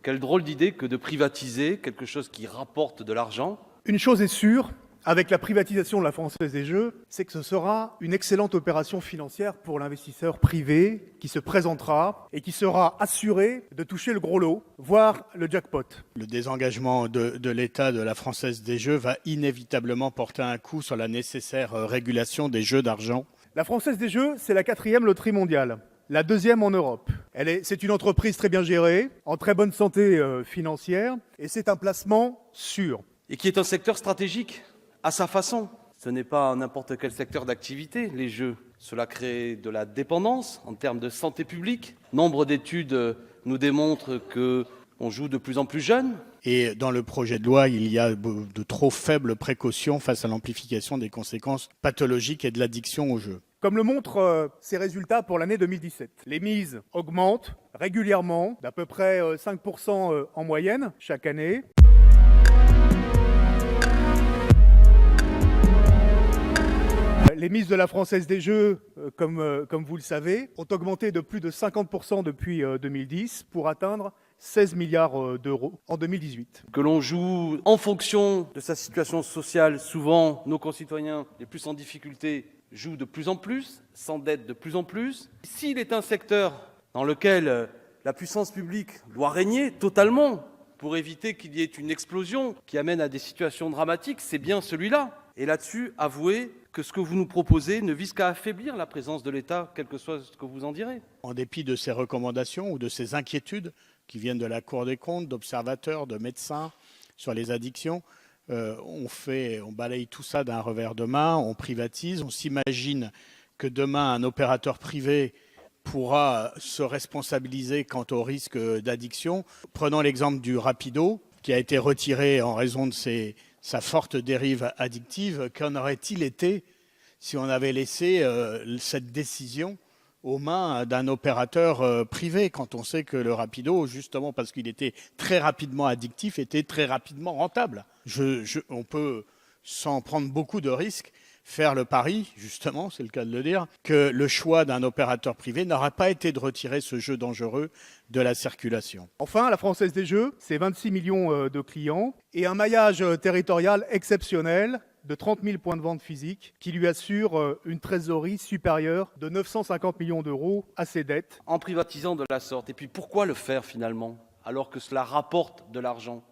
Quelle drôle d'idée que de privatiser quelque chose qui rapporte de l'argent. Une chose est sûre, avec la privatisation de la Française des Jeux, c'est que ce sera une excellente opération financière pour l'investisseur privé qui se présentera et qui sera assuré de toucher le gros lot, voire le jackpot. Le désengagement de l'État de la Française des Jeux va inévitablement porter un coup sur la nécessaire régulation des jeux d'argent. La Française des Jeux, c'est la 4e loterie mondiale. La 2e en Europe. C'est une entreprise très bien gérée, en très bonne santé financière, et c'est un placement sûr. Et qui est un secteur stratégique, à sa façon. Ce n'est pas n'importe quel secteur d'activité, les jeux. Cela crée de la dépendance en termes de santé publique. Nombre d'études nous démontrent qu'on joue de plus en plus jeune. Et dans le projet de loi, il y a de trop faibles précautions face à l'amplification des conséquences pathologiques et de l'addiction aux jeux. Comme le montrent ces résultats pour l'année 2017. Les mises augmentent régulièrement, d'à peu près 5% en moyenne chaque année. Les mises de la Française des Jeux, comme vous le savez, ont augmenté de plus de 50% depuis 2010 pour atteindre 16 milliards d'euros en 2018. Que l'on joue en fonction de sa situation sociale, souvent nos concitoyens les plus en difficulté jouent de plus en plus, s'endettent de plus en plus. S'il est un secteur dans lequel la puissance publique doit régner totalement pour éviter qu'il y ait une explosion qui amène à des situations dramatiques, c'est bien celui-là. Et là-dessus, avouez que ce que vous nous proposez ne vise qu'à affaiblir la présence de l'État, quel que soit ce que vous en direz. En dépit de ces recommandations ou de ces inquiétudes qui viennent de la Cour des comptes, d'observateurs, de médecins sur les addictions, on balaye tout ça d'un revers de main, on privatise, on s'imagine que demain un opérateur privé pourra se responsabiliser quant au risque d'addiction. Prenons l'exemple du Rapido, qui a été retiré en raison de sa forte dérive addictive. Qu'en aurait-il été si on avait laissé cette décision aux mains d'un opérateur privé, quand on sait que le Rapido, justement parce qu'il était très rapidement addictif, était très rapidement rentable. On peut, sans prendre beaucoup de risques, faire le pari, justement, c'est le cas de le dire, que le choix d'un opérateur privé n'aura pas été de retirer ce jeu dangereux de la circulation. Enfin, la Française des Jeux, c'est 26 millions de clients et un maillage territorial exceptionnel de 30 000 points de vente physiques qui lui assure une trésorerie supérieure de 950 millions d'euros à ses dettes. En privatisant de la sorte. Et puis pourquoi le faire finalement, alors que cela rapporte de l'argent,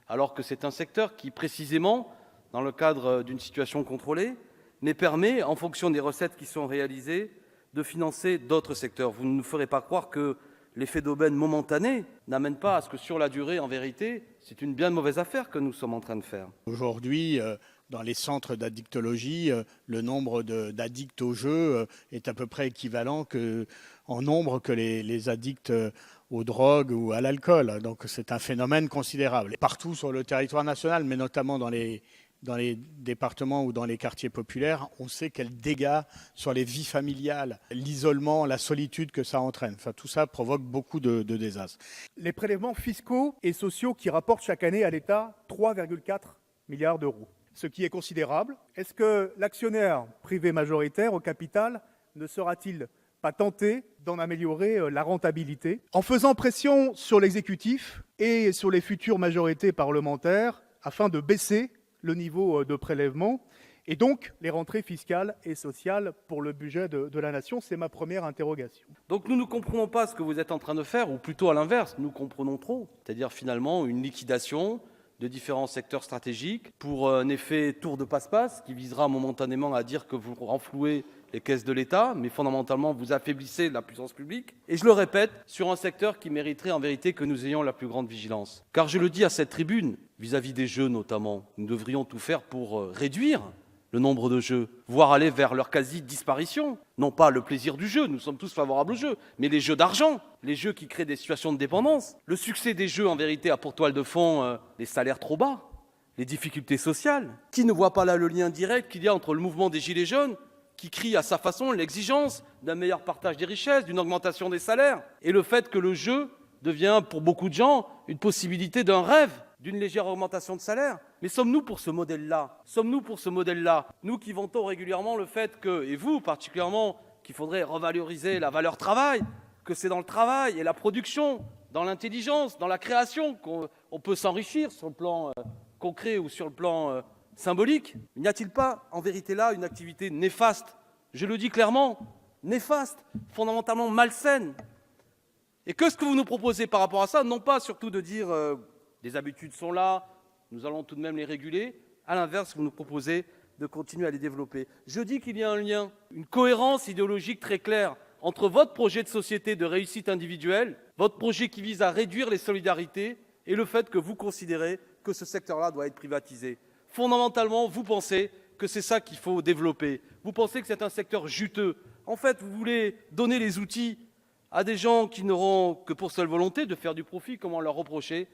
alors que c'est un secteur qui, précisément, dans le cadre d'une situation contrôlée, mais permet, en fonction des recettes qui sont réalisées, de financer d'autres secteurs. Vous ne nous ferez pas croire que l'effet d'aubaine momentané n'amène pas à ce que sur la durée, en vérité, c'est une bien mauvaise affaire que nous sommes en train de faire. Aujourd'hui, dans les centres d'addictologie, le nombre d'addicts au jeu est à peu près équivalent en nombre que les addicts aux drogues ou à l'alcool. Donc c'est un phénomène considérable. Partout sur le territoire national, mais notamment dans les départements ou dans les quartiers populaires, on sait quels dégâts sur les vies familiales, l'isolement, la solitude que ça entraîne. Enfin, tout ça provoque beaucoup de désastres. Les prélèvements fiscaux et sociaux qui rapportent chaque année à l'État 3,4 milliards d'euros, ce qui est considérable. Est-ce que l'actionnaire privé majoritaire au capital ne sera-t-il pas tenté d'en améliorer la rentabilité en faisant pression sur l'exécutif et sur les futures majorités parlementaires afin de baisser le niveau de prélèvement et donc les rentrées fiscales et sociales pour le budget de la nation? C'est ma première interrogation. Donc nous ne comprenons pas ce que vous êtes en train de faire, ou plutôt à l'inverse, nous comprenons trop. C'est-à-dire finalement une liquidation de différents secteurs stratégiques pour un effet tour de passe-passe qui visera momentanément à dire que vous renflouez les caisses de l'État, mais fondamentalement vous affaiblissez la puissance publique. Et je le répète, sur un secteur qui mériterait en vérité que nous ayons la plus grande vigilance. Car je le dis à cette tribune, vis-à-vis des jeux notamment, nous devrions tout faire pour réduire le nombre de jeux, voire aller vers leur quasi-disparition. Non pas le plaisir du jeu, nous sommes tous favorables aux jeux, mais les jeux d'argent, les jeux qui créent des situations de dépendance. Le succès des jeux, en vérité, a pour toile de fond les salaires trop bas, les difficultés sociales. Qui ne voit pas là le lien direct qu'il y a entre le mouvement des Gilets jaunes, qui crie à sa façon l'exigence d'un meilleur partage des richesses, d'une augmentation des salaires, et le fait que le jeu devient, pour beaucoup de gens, une possibilité d'un rêve, d'une légère augmentation de salaire. Mais sommes-nous pour ce modèle-là? Sommes-nous pour ce modèle-là? Nous qui vantons régulièrement le fait que, et vous particulièrement, qu'il faudrait revaloriser la valeur travail, que c'est dans le travail et la production, dans l'intelligence, dans la création, qu'on peut s'enrichir sur le plan concret ou sur le plan symbolique. N'y a-t-il pas, en vérité, là, une activité néfaste? Je le dis clairement, néfaste, fondamentalement malsaine. Et qu'est-ce que vous nous proposez par rapport à ça? Non pas surtout de dire les habitudes sont là, nous allons tout de même les réguler. À l'inverse, vous nous proposez de continuer à les développer. Je dis qu'il y a un lien, une cohérence idéologique très claire entre votre projet de société de réussite individuelle, votre projet qui vise à réduire les solidarités et le fait que vous considérez que ce secteur-là doit être privatisé. Fondamentalement, vous pensez que c'est ça qu'il faut développer. Vous pensez que c'est un secteur juteux. En fait, vous voulez donner les outils à des gens qui n'auront que pour seule volonté de faire du profit, comment leur reprocher,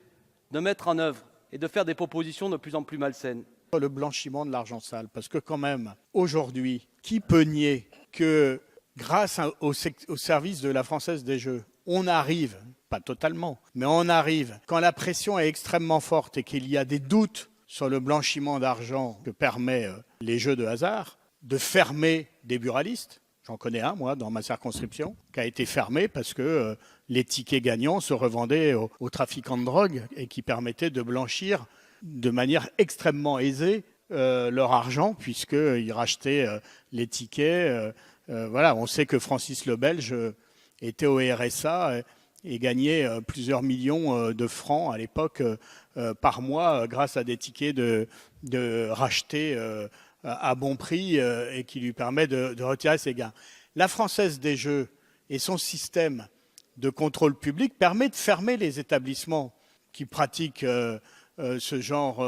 de mettre en œuvre et de faire des propositions de plus en plus malsaines. Le blanchiment de l'argent sale, parce que quand même, aujourd'hui, qui peut nier que grâce au service de la Française des Jeux, on arrive, pas totalement, mais on arrive, quand la pression est extrêmement forte et qu'il y a des doutes sur le blanchiment d'argent que permet les jeux de hasard, de fermer des buralistes. J'en connais un, moi, dans ma circonscription, qui a été fermé parce que les tickets gagnants se revendaient aux trafiquants de drogue et qui permettaient de blanchir de manière extrêmement aisée leur argent, puisqu'ils rachetaient les tickets. Voilà, on sait que Francis le Belge était au RSA et gagnait plusieurs millions de francs à l'époque par mois grâce à des tickets de rachetés à bon prix et qui lui permet de retirer ses gains. La Française des Jeux et son système de contrôle public permet de fermer les établissements qui pratiquent ce genre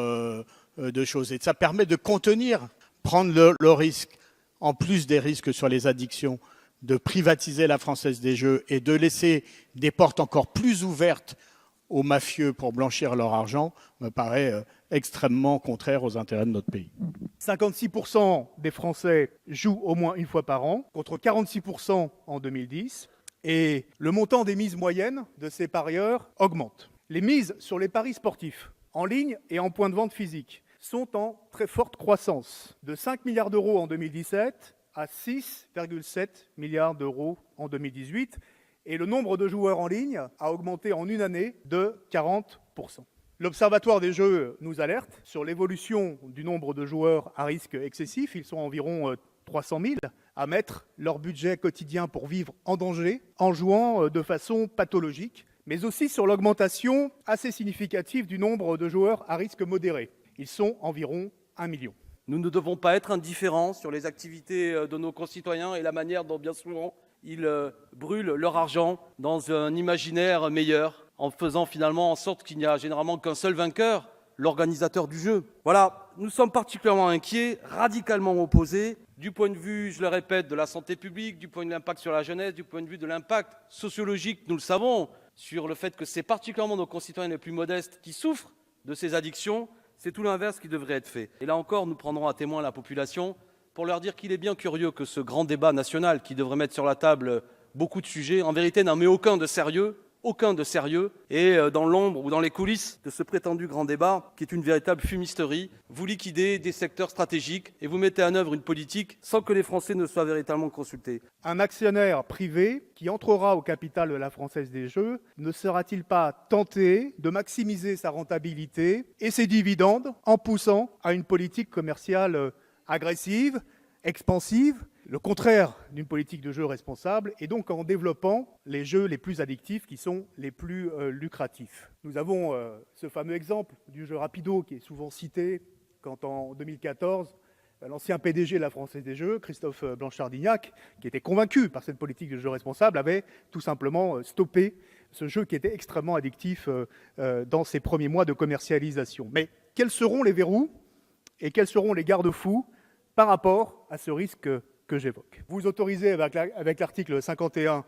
de choses. Et ça permet de contenir, prendre le risque, en plus des risques sur les addictions, de privatiser la Française des Jeux et de laisser des portes encore plus ouvertes aux mafieux pour blanchir leur argent, me paraît extrêmement contraire aux intérêts de notre pays. 56% des Français jouent au moins une fois par an, contre 46% en 2010. Et le montant des mises moyennes de ces parieurs augmente. Les mises sur les paris sportifs, en ligne et en point de vente physique, sont en très forte croissance, de 5 milliards d'euros en 2017 à 6,7 milliards d'euros en 2018. Et le nombre de joueurs en ligne a augmenté en une année de 40%. L'Observatoire des jeux nous alerte sur l'évolution du nombre de joueurs à risque excessif. Ils sont environ 300 000 à mettre leur budget quotidien pour vivre en danger en jouant de façon pathologique, mais aussi sur l'augmentation assez significative du nombre de joueurs à risque modéré. Ils sont environ 1 million. Nous ne devons pas être indifférents sur les activités de nos concitoyens et la manière dont bien souvent ils brûlent leur argent dans un imaginaire meilleur, en faisant finalement en sorte qu'il n'y a généralement qu'un seul vainqueur, l'organisateur du jeu. Voilà, nous sommes particulièrement inquiets, radicalement opposés, du point de vue, je le répète, de la santé publique, du point de vue de l'impact sur la jeunesse, du point de vue de l'impact sociologique, nous le savons, sur le fait que c'est particulièrement nos concitoyens les plus modestes qui souffrent de ces addictions. C'est tout l'inverse qui devrait être fait. Et là encore, nous prendrons à témoin la population pour leur dire qu'il est bien curieux que ce grand débat national qui devrait mettre sur la table beaucoup de sujets, en vérité n'en met aucun de sérieux, et dans l'ombre ou dans les coulisses de ce prétendu grand débat, qui est une véritable fumisterie, vous liquidez des secteurs stratégiques et vous mettez en œuvre une politique sans que les Français ne soient véritablement consultés. Un actionnaire privé qui entrera au capital de la Française des Jeux ne sera-t-il pas tenté de maximiser sa rentabilité et ses dividendes en poussant à une politique commerciale agressive, expansive, le contraire d'une politique de jeu responsable, et donc en développant les jeux les plus addictifs qui sont les plus lucratifs. Nous avons ce fameux exemple du jeu Rapido qui est souvent cité quand en 2014, l'ancien PDG de la Française des Jeux, Christophe Blanchard-Dignac, qui était convaincu par cette politique de jeu responsable, avait tout simplement stoppé ce jeu qui était extrêmement addictif dans ses premiers mois de commercialisation. Mais quels seront les verrous et quels seront les garde-fous par rapport à ce risque que j'évoque? Vous autorisez avec l'article 51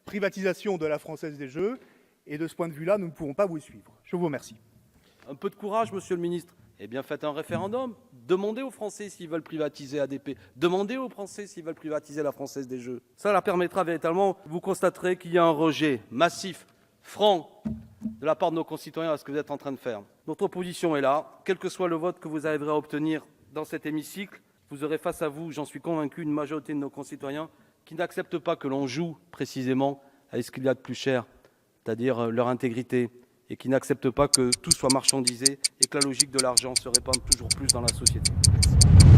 privatisation de la Française des Jeux, et de ce point de vue-là, nous ne pouvons pas vous suivre. Je vous remercie. Un peu de courage, monsieur le ministre. Eh bien, faites un référendum. Demandez aux Français s'ils veulent privatiser ADP. Demandez aux Français s'ils veulent privatiser la Française des Jeux. Ça leur permettra véritablement, vous constaterez qu'il y a un rejet massif, franc, de la part de nos concitoyens à ce que vous êtes en train de faire. Notre opposition est là. Quel que soit le vote que vous arriverez à obtenir dans cet hémicycle, vous aurez face à vous, j'en suis convaincu, une majorité de nos concitoyens qui n'acceptent pas que l'on joue précisément à ce qu'il y a de plus cher c'est-à-dire leur intégrité, et qui n'acceptent pas que tout soit marchandisé et que la logique de l'argent se répande toujours plus dans la société. Merci.